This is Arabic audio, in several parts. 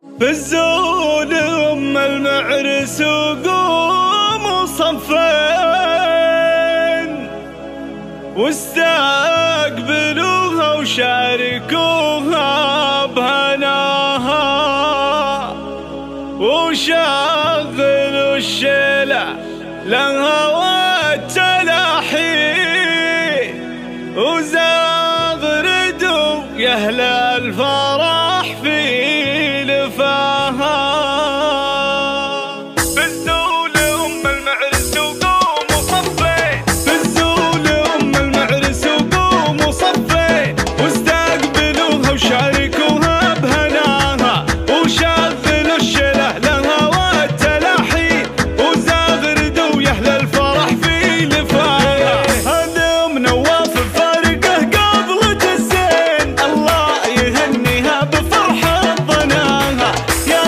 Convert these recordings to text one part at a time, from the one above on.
في الزول أم المعرس وقوم صفين واستقبلوها وشاركوها بهناها وشغلوا الشيلة لها والتلاحي وزغردوا يا أهل الفرح في لفاها. في الزول أم المعرس وقوم صفين في الزول أم المعرس وقوم صفين واستقبلوها وشاركوها بهناها وشغلوا الشله لها والتلاحي وزغردوا يا أهل الفرح في لفاها. هذا منواف فارقه قبلة الزين الله يهنيها بفرحة ظناها. يا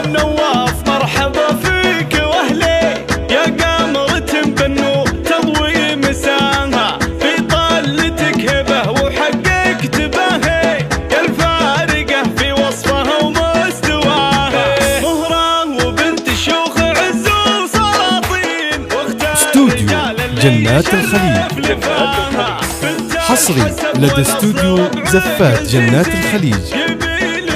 منواف مرحبا فيك واهلي يا قمرة بنو تضوي مساها في طلتك هبه وحققت باهي يا الفارقه في وصفها ومستواها. مهره وبنت شيوخ عز وسلاطين استوديو جنات الخليج حصري لدى استوديو زفات جنات الخليج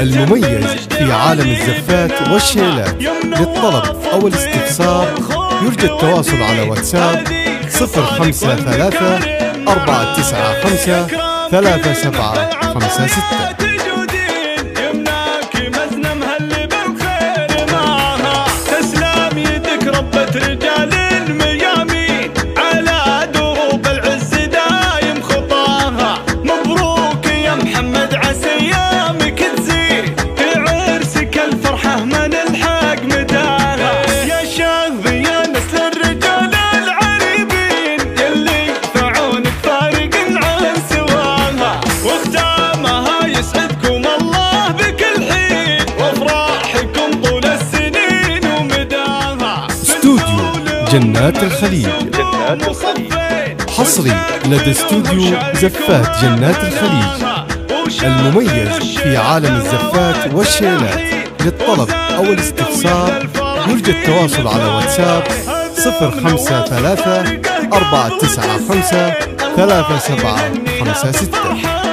المميز في عالم الزفات والشيلات. للطلب أو الاستفسار يرجى التواصل على واتساب 053 495 3756. تسلم يدك ربة رجال الميامين على دروب العز دايم خطاها. مبروك يا محمد عسى ايامك تزيد في عرسك الفرحة ما نلحق مداها. يا شاهد يا نسل الرجال العريبين يلي فعونك فارق عن سواها وختامها يسعدكم الله بكل حين وافراحكم طول السنين ومداها. استوديو جنات الخليج حصري لدى استوديو زفات جنات الخليج المميز في عالم الزفات والشيلات. للطلب أو الاستفسار يرجى التواصل على واتساب 053 495 3756.